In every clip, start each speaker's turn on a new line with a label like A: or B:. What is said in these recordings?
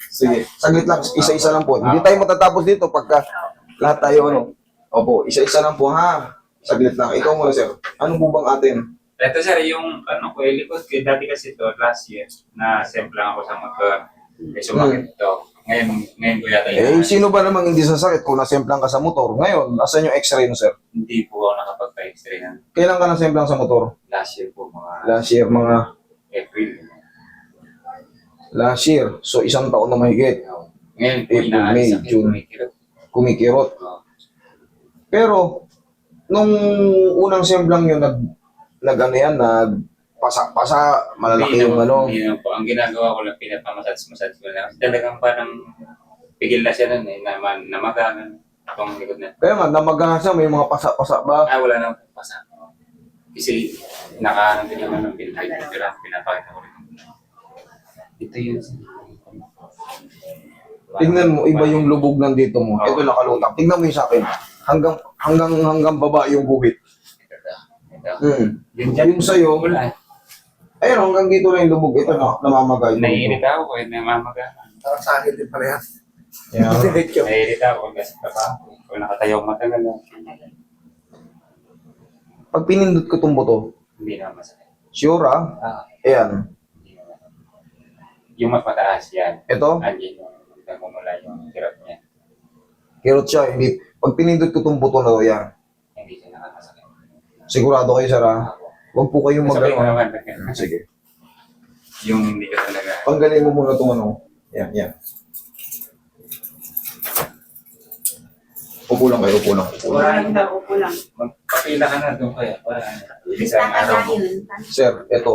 A: Sige, saglit lang, isa-isa lang po. Hindi tayo matatapos dito pagka lahat tayo ano. Opo, isa-isa lang po ha. Saglit lang. Ikaw muna sir. Ano po bang atin?
B: Ito sir, yung ano ko, likod ko, dati kasi ito, last year, na simple lang ako sa motor. Eh, sumakit ito. Ngayon ko yata
A: Eh, sino ba namang hindi sasakit kung nasemplang ka sa motor? Ngayon, asan yung x-ray mo sir?
B: Hindi po ako nakapagpa-x-ray ng
A: Kailan ka nasemplang sa motor?
B: last year po, mga
A: Last year, mga
B: April.
A: last year. So, isang taon na mahigit.
B: Ngayon po,
A: April,
B: inaalis
A: May,
B: ako,
A: June.
B: kumikirot.
A: Kumikirot. Pero, nung unang semplang yun, nag-ano yan, nagpasa-pasa, malalaki yung ano.
B: Hindi naman po. Ang ginagawa ko lang, pinapamassage ko lang. Talagang parang pigil na siya nun eh, namagagan itong likod na.
A: Kaya nga, namagahan siya, may mga pasa-pasa ba?
B: Ah, wala nang pasa. Kasi nakaano din naman ng pinapakita ko rin. Ito yun.
A: Tingnan mo, iba yung lubog ng dito mo. Ito nakalutang. Tingnan mo yung sa akin. Hanggang baba yung guhit. Yung sa'yo,
B: Wala.
A: ayun, hanggang dito na yung lubog. Ito na, namamagay.
B: Naiirita ako eh, namamaga.
C: Parang sa akin din parehas.
A: Yeah.
B: Naiirita ako kasi kung nakatayo ako matagal na.
A: Pag pinindot ko itong buto,
B: Hindi naman masakit.
A: sure ah,
B: Ah,
A: ayan.
B: hindi naman. Yung mas mataas yan.
A: Ito,
B: Andiyan yung nagmumula yung hirap niya.
A: kirot siya. Hindi, pag pinindot ko itong buto na to, yan.
B: Hindi siya nakakasakit.
A: Sigurado kayo, sir ah. Huwag po kayong
B: Sabi ko
A: mag-ano.
B: naman,
A: Sige.
B: yung hindi ka talaga.
A: Tanggalin mo muna itong ano. Yan, yan. Upo lang kayo, upo lang. Upo lang.
B: Magpapila ka na doon kaya para isang araw mo.
A: Sir, ito.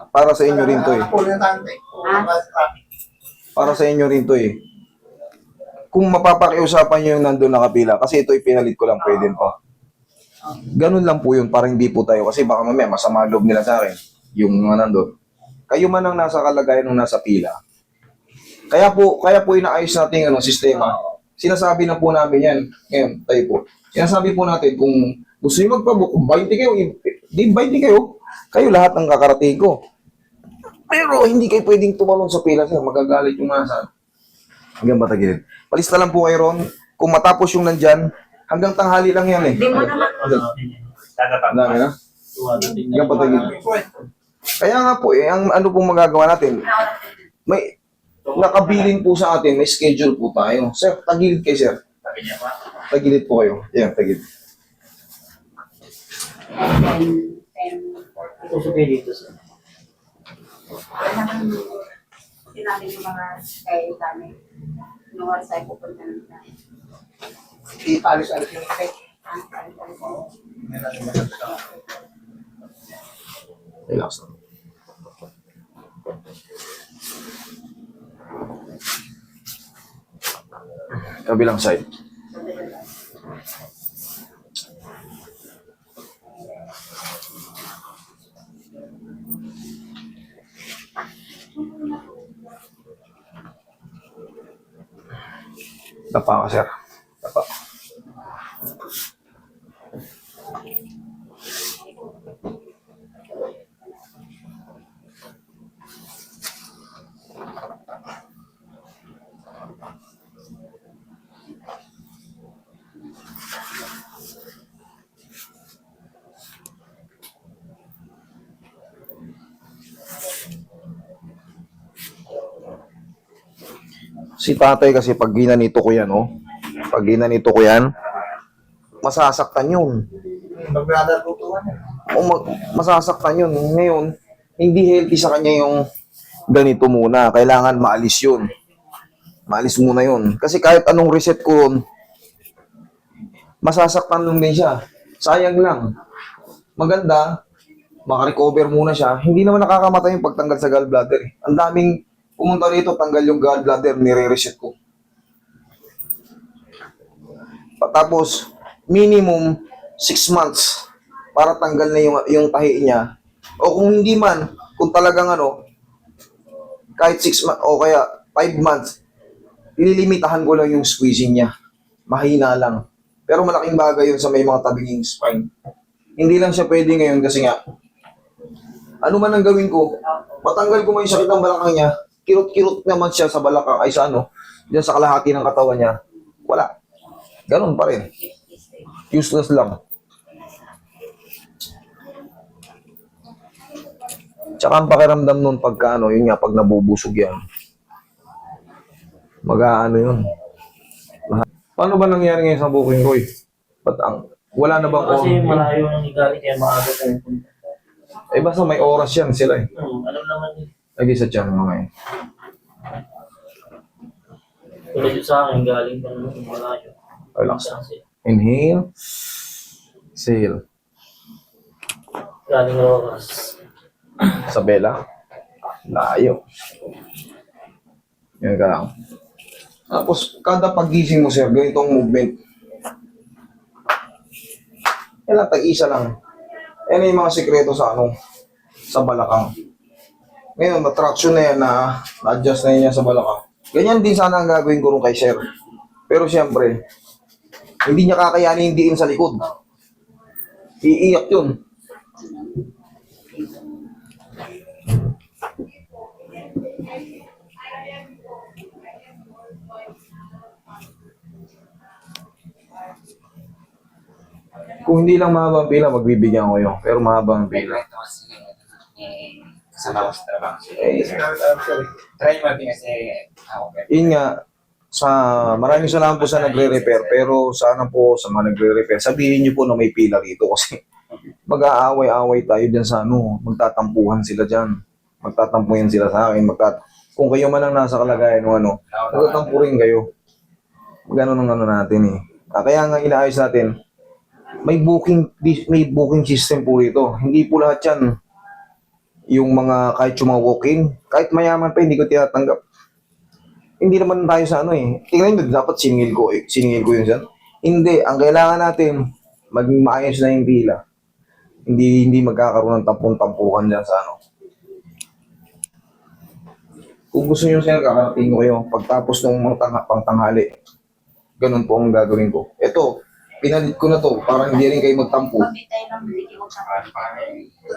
A: Para sa inyo rin to eh. Para sa inyo rin to eh. Kung mapapakiusapan nyo yung nandun nakapila, kasi ito ipinalit ko lang, pwede pa. Ganun lang po yun, para hindi po tayo. Kasi baka mamaya masama loob nila sa akin, yung mga nandun. Kayo man ang nasa kalagayan ng nasa pila. Kaya po inaayos natin ano, sistema. Sinasabi na po namin yan. Ngayon, tayo po. Sinasabi po natin, kung gusto nyo magpabook, kung 20 kayo, di 20 kayo. Kayo lahat ang kakarating ko. Pero hindi kayo pwedeng tumalon sa pila, sir. Magagalit yung nasa. Hanggang batagilid. Palista lang po kayo ron. Kung matapos yung nandyan, hanggang tanghali lang yan eh.
D: Hindi mo naman.
A: Ang dami na. Hanggang batagilid. Kaya nga po eh, ang ano pong magagawa natin, may nakabilin po sa atin, may schedule po tayo. Sir, tagilid kayo, sir.
B: Sabi niya pa.
A: Tagilid po kayo. Yan, tagilid.
C: Tusok dito sir.
D: Sinabi yung mga kayo kami. Nung oras ay pupunta na.
C: Hindi palis-alis yung effect.
A: Relax lang. Kabilang side. Tapa ka, sir. Tapa. Si tatay kasi pag ginanito ko yan, oh. Pag ginanito ko yan, masasaktan yun.
C: Magdadalutuan eh.
A: O masasaktan yun. Ngayon, hindi healthy sa kanya yung ganito muna. Kailangan maalis yun. Maalis muna yun. Kasi kahit anong reset ko yun, masasaktan lang din siya. Sayang lang. Maganda, makarecover muna siya. Hindi naman nakakamatay yung pagtanggal sa gallbladder. Ang daming pumunta rito, tanggal yung gallbladder, nire-reset ko. Tapos, minimum 6 months para tanggal na yung tahi niya. O kung hindi man, kung talagang ano, kahit 6 months o kaya 5 months, ililimitahan ko lang yung squeezing niya. Mahina lang. Pero malaking bagay yun sa may mga tabing spine. Hindi lang siya pwede ngayon kasi nga, ano man ang gawin ko, Matanggal ko mo yung sakit ng balakang niya, kirot-kirot naman siya sa balakang, ay sa ano, diyan sa kalahati ng katawan niya. Wala. Ganun pa rin. Useless lang. Tsaka ang pakiramdam nun pagka ano, yun nga, pag nabubusog yan. Mag-aano yun. Paano ba nangyari ngayon sa booking ko eh? Ba't wala na bang
E: Kasi
A: oras?
E: malayo nang igaling kaya maaga tayo punta.
A: Eh basta may oras yan sila eh.
E: Alam naman yun.
A: Lagi sa tiyan mga eh.
E: Tulad yun sa akin, galing pa naman malayo.
A: Relax.
E: Kasi
A: Inhale. Exhale.
E: galing oras.
A: Sa bela. Layo. Yan ka lang. Tapos, kada pagising mo, sir, ganitong movement. Yan lang, tag-isa lang. Yan yung mga sikreto sa ano, sa balakang. Ngayon, na-traction na yan, na-adjust na yan sa balakang. Ganyan din sana ang gagawin ko rin kay sir. Pero siyempre, hindi niya kakayanin diin sa likod. Iiyak yun. Kung hindi lang mahaba ang pila, magbibigyan ko yun. Pero mahaba ang pila.
B: Kasama ko sa trabaho.
A: Eh,
B: Try mo din kasi ako.
A: yun nga, maraming salamat po sa nagre-repair. Pero sana po sa mga nagre-repair, sabihin niyo po na may pila rito kasi mag-aaway-away tayo dyan sa ano, magtatampuhan sila dyan. Magtatampuhan sila sa akin. Kung kayo man ang nasa kalagayan o ano, magtatampo rin kayo. Gano'n ang ano natin eh. Kaya nga inaayos natin, may booking system po rito. Hindi po lahat yan yung mga kahit yung mga walk-in, kahit mayaman pa hindi ko tinatanggap. Hindi naman tayo sa ano eh. Tingnan nyo, dapat siningil ko yun dyan. Hindi, ang kailangan natin maging maayos na yung pila. Hindi magkakaroon ng tampon-tampuhan dyan sa ano. Kung gusto nyo sir, kakarating ko kayo pagtapos ng mga pangtanghali. Ganun po ang gagawin ko. Ito, pinalit ko na to para hindi rin kayo magtampo.
D: Bakit tayo nang bili mo sa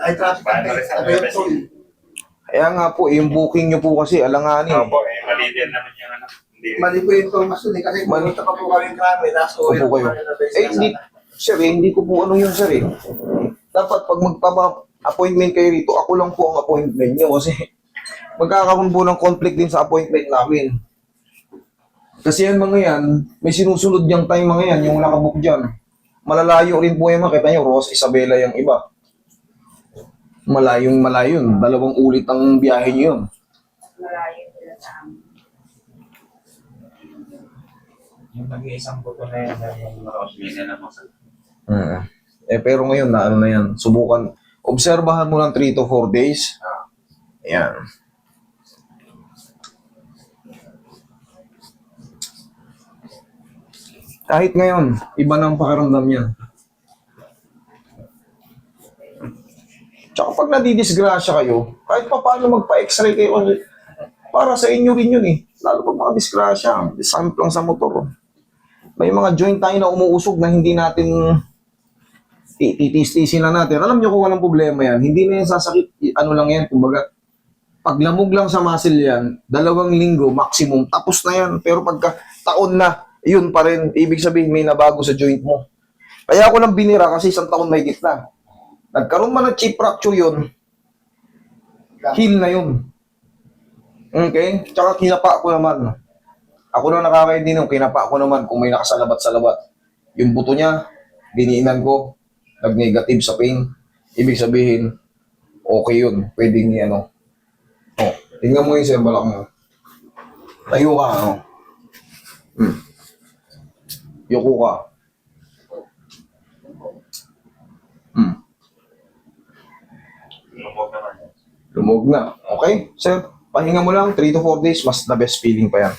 C: Ay, traffic at ayun po.
A: Kaya nga po, yung booking nyo po kasi alanganin.
B: Opo, mali din naman yung ano. Hindi.
C: Mali po yung Thomas dun eh. Kasi pumunta pa po kami kami. Nasa
A: Opo kayo. Hindi, sir, hindi ko po ano yun, sir eh. Dapat pag magpapa-appointment kayo rito, ako lang po ang appointment nyo kasi magkakaroon po ng conflict din sa appointment namin. Kasi yan mga yan, may sinusunod yung time mga yan, yung nakabook dyan. Malalayo rin po yung makita nyo, Ross Isabela yung iba. Malayong malayon, 2 ulit ang biyahe nyo yun.
D: malayo sila sa amin.
B: Yung nag-iisang buto na yun, yung Roslina na masal.
A: Pero ngayon na ano na yan, subukan. Obserbahan mo lang 3 to 4 days. Ayan. Kahit ngayon, iba na ang pakiramdam niya. Tsaka pag nadidisgrasya kayo, kahit pa paano magpa-x-ray kayo, para sa inyo rin yun eh. Lalo pag mga disgrasya, sample lang sa motor. May mga joint tayo na umuusog na hindi natin titis-tisin lang natin. Alam nyo kung walang problema yan, hindi na yan sasakit, ano lang yan, kumbaga, pag lamog lang sa muscle yan, 2 linggo maximum, tapos na yan. Pero pagka taon na, yun pa rin, ibig sabihin may nabago sa joint mo. Kaya ako lang binira kasi 1 taon may gitna. Nagkaroon man ng chip fracture yun, heal na yun. Okay? Tsaka kinapa ko naman. Ako na nakakaintindi nung kinapa ko naman kung may nakasalabat-salabat. Yung buto niya, diniinan ko, nag-negative sa pain. Ibig sabihin, okay yun. Pwedeng ni ano. Oh, tingnan mo yung sir, balak mo. Tayo ka, ano. Yuko ka.
B: Lumog naman.
A: Lumog na. Okay? Sir, pahinga mo lang, 3 to 4 days, mas the best feeling pa yan.